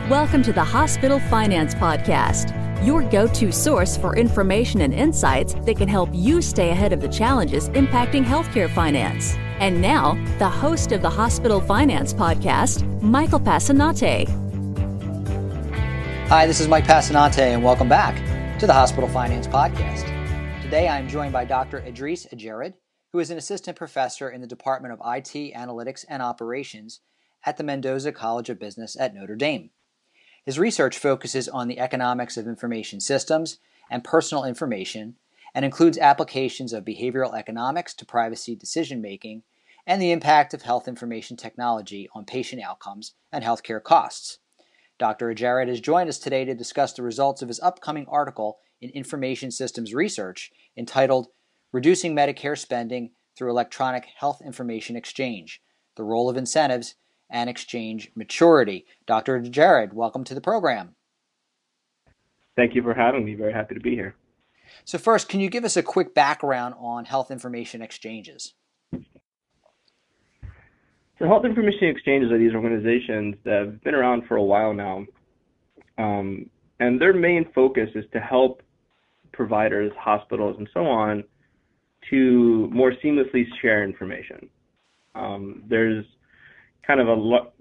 Welcome to the Hospital Finance Podcast, your go-to source for information and insights that can help you stay ahead of the challenges impacting healthcare finance. And now, the host of the Hospital Finance Podcast, Michael Passanante. Hi, this is Mike Passanante, and welcome back to the Hospital Finance Podcast. Today, I'm joined by Dr. Idris Adjerid, who is an assistant professor in the Department of IT, Analytics, and Operations at the Mendoza College of Business at Notre Dame. His research focuses on the economics of information systems and personal information and includes applications of behavioral economics to privacy decision-making and the impact of health information technology on patient outcomes and healthcare costs. Dr. Adjerid has joined us today to discuss the results of his upcoming article in Information Systems Research entitled Reducing Medicare Spending Through Electronic Health Information Exchange, the Role of Incentives and Exchange Maturity. Dr. Adjerid, welcome to the program. Thank you for having me. Very happy to be here. So first, can you give us a quick background on health information exchanges? So health information exchanges are these organizations that have been around for a while now. And their main focus is to help providers, hospitals, and so on to more seamlessly share information. There's kind of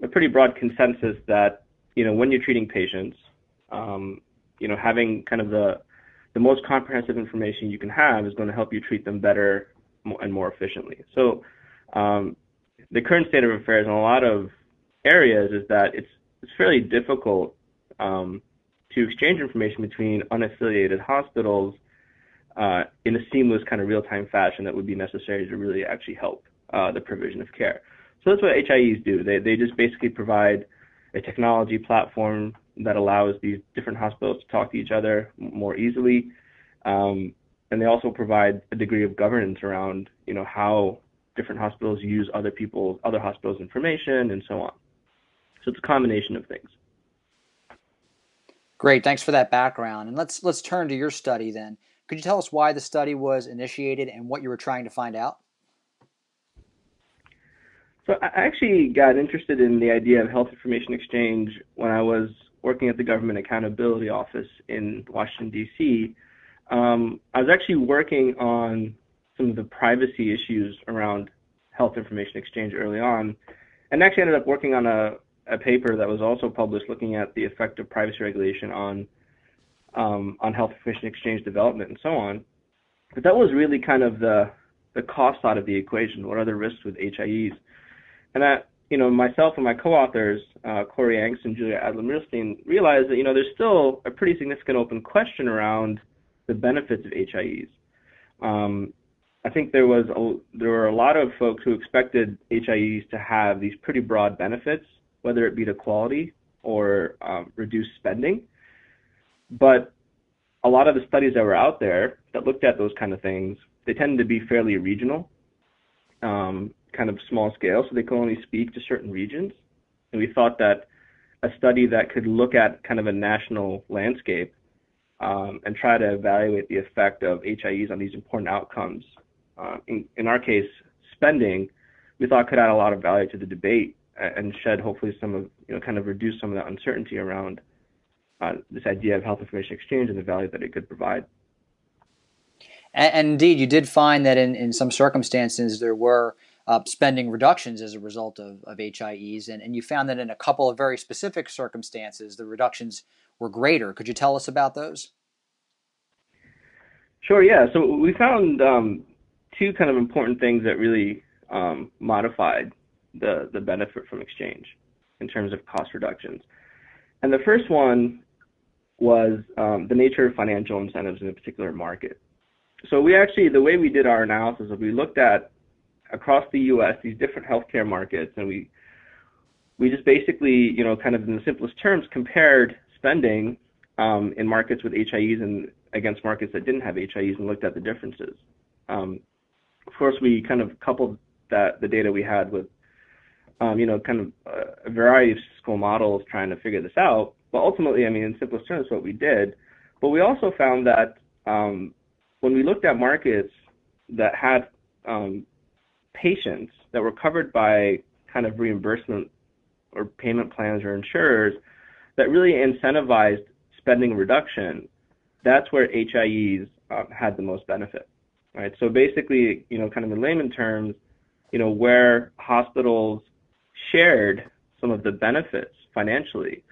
a pretty broad consensus that, when you're treating patients, having kind of the most comprehensive information you can have is going to help you treat them better and more efficiently. So the current state of affairs in a lot of areas is that it's fairly difficult to exchange information between unaffiliated hospitals in a seamless kind of real-time fashion that would be necessary to really actually help the provision of care. So that's what HIEs do. They just basically provide a technology platform that allows these different hospitals to talk to each other more easily. And they also provide a degree of governance around, how different hospitals use other hospitals' information and so on. So it's a combination of things. Great, thanks for that background. And let's turn to your study then. Could you tell us why the study was initiated and what you were trying to find out? So I actually got interested in the idea of health information exchange when I was working at the Government Accountability Office in Washington, D.C. I was actually working on some of the privacy issues around health information exchange early on, and actually ended up working on a paper that was also published looking at the effect of privacy regulation on health information exchange development and so on. But that was really kind of the cost side of the equation. What are the risks with HIEs? And that, myself and my co-authors, Corey Angst and Julia Adler-Milstein, realized that, there's still a pretty significant open question around the benefits of HIEs. I think there were a lot of folks who expected HIEs to have these pretty broad benefits, whether it be to quality or reduced spending. But a lot of the studies that were out there that looked at those kind of things, they tended to be fairly regional. Kind of small scale, so they could only speak to certain regions. And we thought that a study that could look at kind of a national landscape and try to evaluate the effect of HIEs on these important outcomes, in our case, spending, we thought could add a lot of value to the debate and shed hopefully some of, kind of reduce some of the uncertainty around this idea of health information exchange and the value that it could provide. And indeed, you did find that in some circumstances there were spending reductions as a result of HIEs, and you found that in a couple of very specific circumstances, the reductions were greater. Could you tell us about those? Sure, yeah. So we found two kind of important things that really modified the benefit from exchange in terms of cost reductions. And the first one was the nature of financial incentives in a particular market. So the way we did our analysis is we looked at across the U.S. these different healthcare markets, and we just basically, kind of in the simplest terms, compared spending in markets with HIEs and against markets that didn't have HIEs and looked at the differences. Of course, we kind of coupled the data we had with, kind of a variety of statistical models trying to figure this out. But ultimately, in simplest terms, what we did. But we also found that when we looked at markets that had patients that were covered by kind of reimbursement or payment plans or insurers that really incentivized spending reduction, that's where HIEs had the most benefit, right? So basically, kind of in layman terms, where hospitals shared some of the benefits financially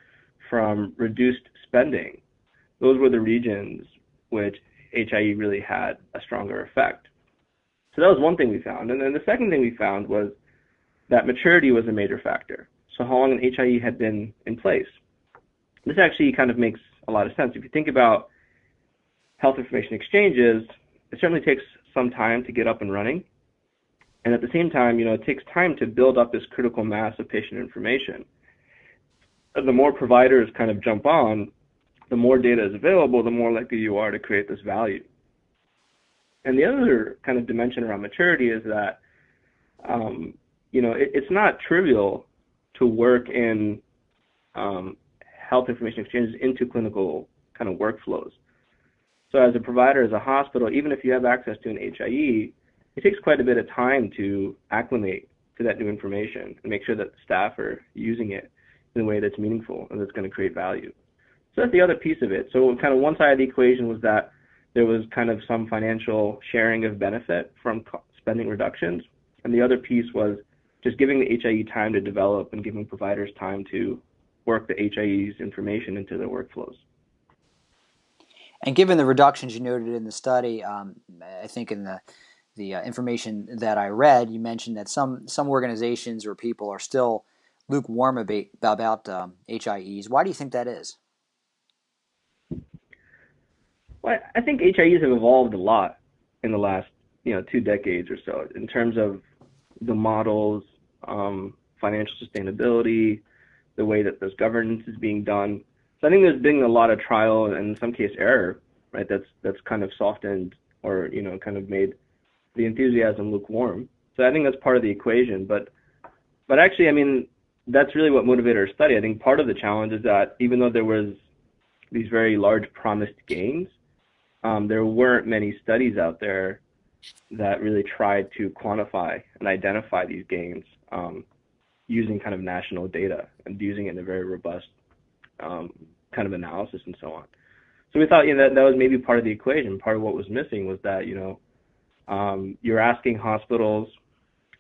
from reduced spending, those were the regions which HIE really had a stronger effect. So that was one thing we found. And then the second thing we found was that maturity was a major factor. So how long an HIE had been in place. This actually kind of makes a lot of sense. If you think about health information exchanges, it certainly takes some time to get up and running. And at the same time, it takes time to build up this critical mass of patient information. The more providers kind of jump on, the more data is available, the more likely you are to create this value. And the other kind of dimension around maturity is that, it's not trivial to work in health information exchanges into clinical kind of workflows. So as a provider, as a hospital, even if you have access to an HIE, it takes quite a bit of time to acclimate to that new information and make sure that the staff are using it in a way that's meaningful and that's going to create value. So that's the other piece of it. So kind of one side of the equation was that there was kind of some financial sharing of benefit from spending reductions, and the other piece was just giving the HIE time to develop and giving providers time to work the HIE's information into their workflows. And given the reductions you noted in the study, I think in the information that I read, you mentioned that some organizations or people are still lukewarm about HIEs. Why do you think that is? Well, I think HIEs have evolved a lot in the last 2 decades or so in terms of the models, financial sustainability, the way that this governance is being done. So I think there's been a lot of trial and in some case error, right? That's kind of softened or kind of made the enthusiasm lukewarm. So I think that's part of the equation. But actually, I mean, that's really what motivated our study. I think part of the challenge is that even though there was these very large promised gains, there weren't many studies out there that really tried to quantify and identify these gains using kind of national data and using it in a very robust kind of analysis and so on. So we thought that was maybe part of the equation. Part of what was missing was that you're asking hospitals,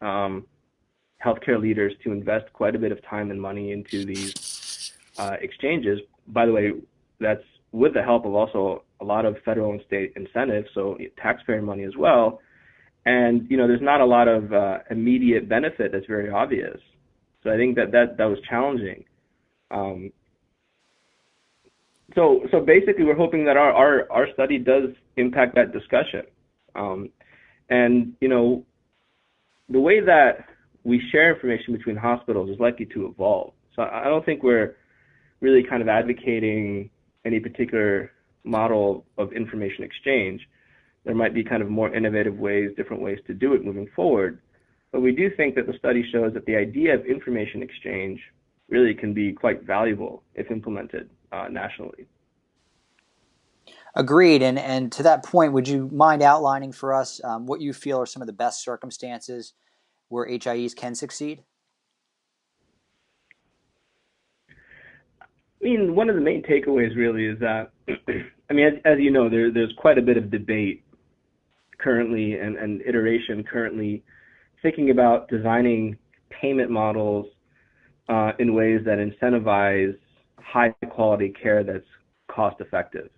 healthcare leaders to invest quite a bit of time and money into these exchanges. By the way, that's with the help of also a lot of federal and state incentives, so taxpayer money as well. And there's not a lot of immediate benefit that's very obvious. So I think that was challenging. So basically, we're hoping that our study does impact that discussion. And the way that we share information between hospitals is likely to evolve. So I don't think we're really kind of advocating any particular model of information exchange. There might be kind of more innovative ways, different ways to do it moving forward. But we do think that the study shows that the idea of information exchange really can be quite valuable if implemented nationally. Agreed. And to that point, would you mind outlining for us what you feel are some of the best circumstances where HIEs can succeed? I mean, one of the main takeaways really is that, I mean, as you know, there's quite a bit of debate currently and iteration currently thinking about designing payment models in ways that incentivize high quality care that's cost effective.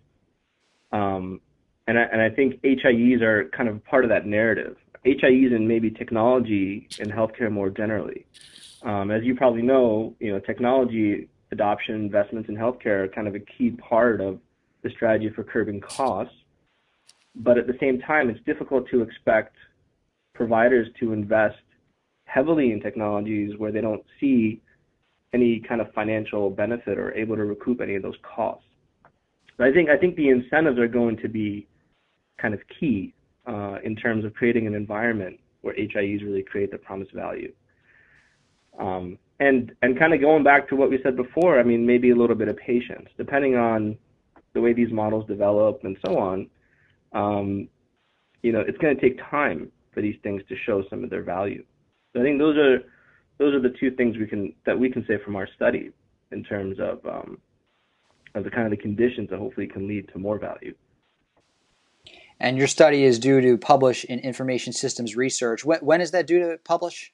And I think HIEs are kind of part of that narrative. HIEs and maybe technology in healthcare more generally. As you probably know, technology adoption investments in healthcare are kind of a key part of the strategy for curbing costs. But at the same time, it's difficult to expect providers to invest heavily in technologies where they don't see any kind of financial benefit or able to recoup any of those costs. But I think the incentives are going to be kind of key in terms of creating an environment where HIEs really create the promised value. And kind of going back to what we said before, I mean, maybe a little bit of patience, depending on the way these models develop and so on. It's going to take time for these things to show some of their value. So I think those are the two things we can say from our study in terms of the kind of the conditions that hopefully can lead to more value. And your study is due to publish in Information Systems Research. When is that due to publish?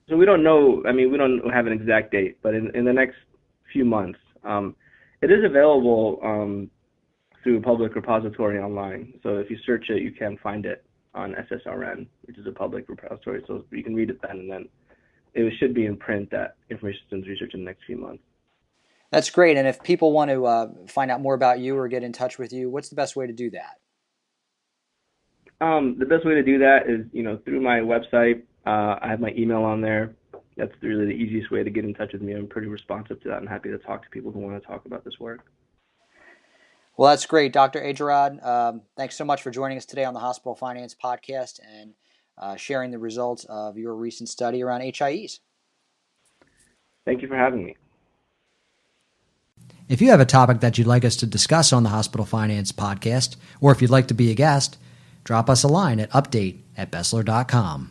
So we don't know. I mean, we don't have an exact date, but in the next few months. It is available through a public repository online. So if you search it, you can find it on SSRN, which is a public repository. So you can read it then, and then it should be in print at Information Systems Research in the next few months. That's great. And if people want to find out more about you or get in touch with you, what's the best way to do that? The best way to do that is, through my website. I have my email on there. That's really the easiest way to get in touch with me. I'm pretty responsive to that. I'm happy to talk to people who want to talk about this work. Well, that's great. Dr. Adjerid, thanks so much for joining us today on the Hospital Finance Podcast and sharing the results of your recent study around HIEs. Thank you for having me. If you have a topic that you'd like us to discuss on the Hospital Finance Podcast, or if you'd like to be a guest, drop us a line at update@bessler.com.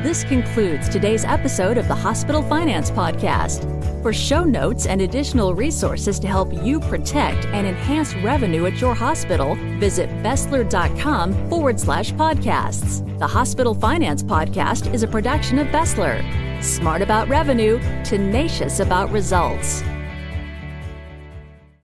This concludes today's episode of the Hospital Finance Podcast. For show notes and additional resources to help you protect and enhance revenue at your hospital, visit bessler.com/podcasts. The Hospital Finance Podcast is a production of Bessler. Smart about revenue, tenacious about results.